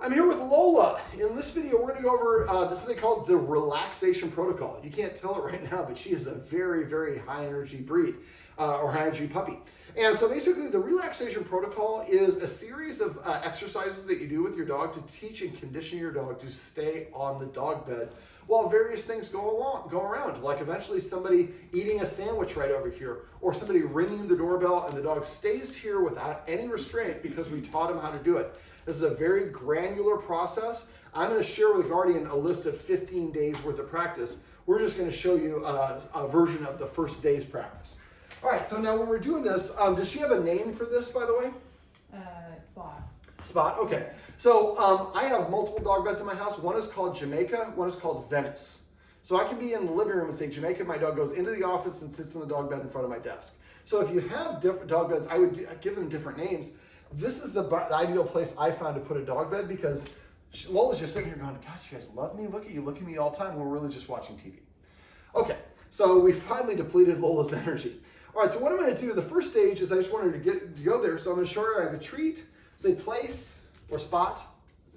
I'm here with Lola. In this video, we're going to go over this thing called the relaxation protocol. You can't tell it right now, but she is a very, very high energy breed or high energy puppy. And so basically the relaxation protocol is a series of exercises that you do with your dog to teach and condition your dog to stay on the dog bed while various things go around, like eventually somebody eating a sandwich right over here, or somebody ringing the doorbell and the dog stays here without any restraint because we taught him how to do it. This is a very granular process. I'm going to share with Guardian a list of 15 days worth of practice. We're just going to show you a version of the first day's practice. All right, so now when we're doing this, does she have a name for this, by the way? Spot. Spot, okay. So I have multiple dog beds in my house. One is called Jamaica, one is called Venice. So I can be in the living room and say Jamaica, my dog goes into the office and sits in the dog bed in front of my desk. So if you have different dog beds, I would give them different names. This is the ideal place I found to put a dog bed because Lola's just sitting here going, gosh, you guys love me? Look at me all the time. We're really just watching TV. Okay, so we finally depleted Lola's energy. All right, so what I'm going to do, the first stage is I just want her to go there. So I'm going to show her I have a treat. Say place or spot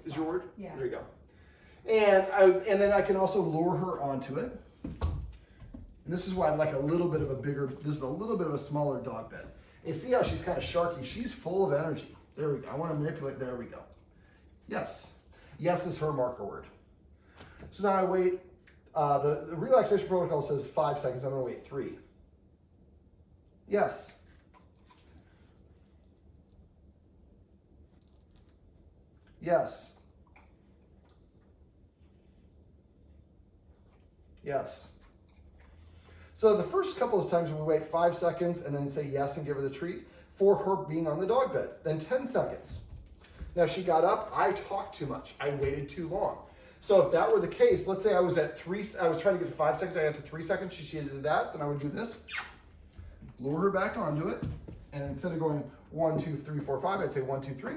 is your word? Yeah. There you go. And then I can also lure her onto it. And this is why I like a little bit of a bigger, this is a little bit of a smaller dog bed. And see how she's kind of sharky? She's full of energy. There we go. I want to manipulate. There we go. Yes. Yes is her marker word. So now I wait. The relaxation protocol says 5 seconds. I'm going to wait 3. Yes. Yes. Yes. So the first couple of times we wait 5 seconds and then say yes and give her the treat for her being on the dog bed. Then 10 seconds. Now she got up, I talked too much. I waited too long. So if that were the case, let's say I was at 3, I was trying to get to 5 seconds, I got to 3 seconds, she did that, then I would do this, lure her back onto it, and instead of going 1, 2, 3, 4, 5, I'd say 1, 2, 3,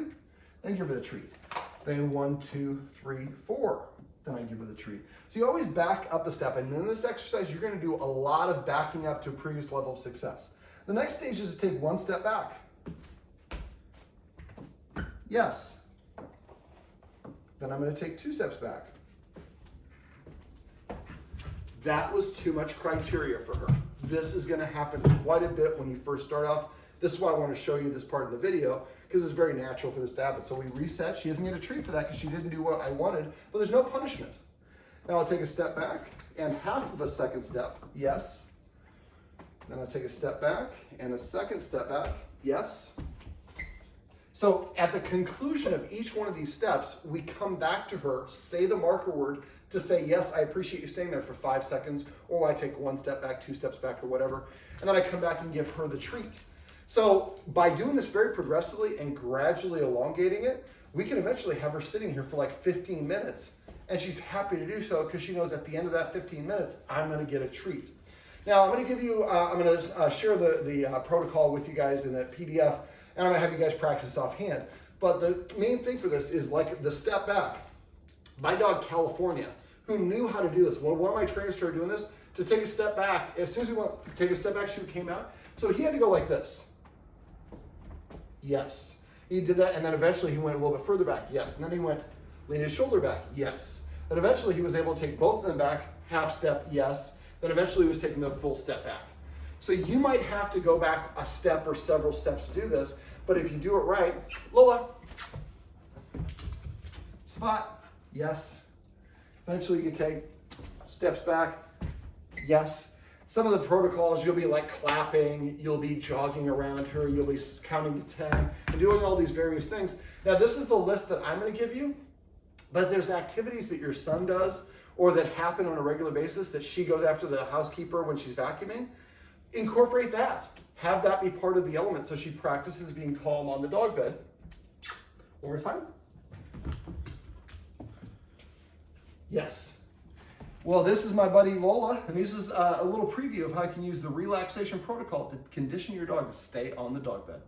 then give her the treat. Then 1, 2, 3, 4. Then I give her the treat. So you always back up a step. And in this exercise, you're going to do a lot of backing up to a previous level of success. The next stage is to take 1 step back. Yes. Then I'm going to take 2 steps back. That was too much criteria for her. This is going to happen quite a bit when you first start off. This is why I want to show you this part of the video, because it's very natural for this to happen. So we reset. She doesn't get a treat for that because she didn't do what I wanted, but there's no punishment. Now I'll take a step back and half of a second step. Yes. Then I'll take a step back and a second step back. Yes. So at the conclusion of each one of these steps, we come back to her, say the marker word to say, yes, I appreciate you staying there for 5 seconds, or I take 1 step back, 2 steps back, or whatever. And then I come back and give her the treat. So by doing this very progressively and gradually elongating it, we can eventually have her sitting here for like 15 minutes. And she's happy to do so because she knows at the end of that 15 minutes, I'm going to get a treat. Now I'm going to give you, I'm going to share the protocol with you guys in a PDF, and I'm going to have you guys practice offhand. But the main thing for this is like the step back. My dog California, who knew how to do this, when one of my trainers started doing this, to take a step back, as soon as we went, take a step back, she came out. So he had to go like this. Yes. He did that, and then eventually he went a little bit further back. Yes. And then he went, leaned his shoulder back. Yes. Then eventually he was able to take both of them back, half step. Yes. Then eventually he was taking the full step back. So you might have to go back a step or several steps to do this, but if you do it right, Lola, spot. Yes. Eventually you can take steps back. Yes. Some of the protocols, you'll be like clapping, you'll be jogging around her, you'll be counting to 10 and doing all these various things. Now this is the list that I'm going to give you, but there's activities that your son does or that happen on a regular basis that she goes after the housekeeper when she's vacuuming. Incorporate that. Have that be part of the element so she practices being calm on the dog bed. One more time. Yes. Well, this is my buddy Lola, and this is a little preview of how you can use the relaxation protocol to condition your dog to stay on the dog bed.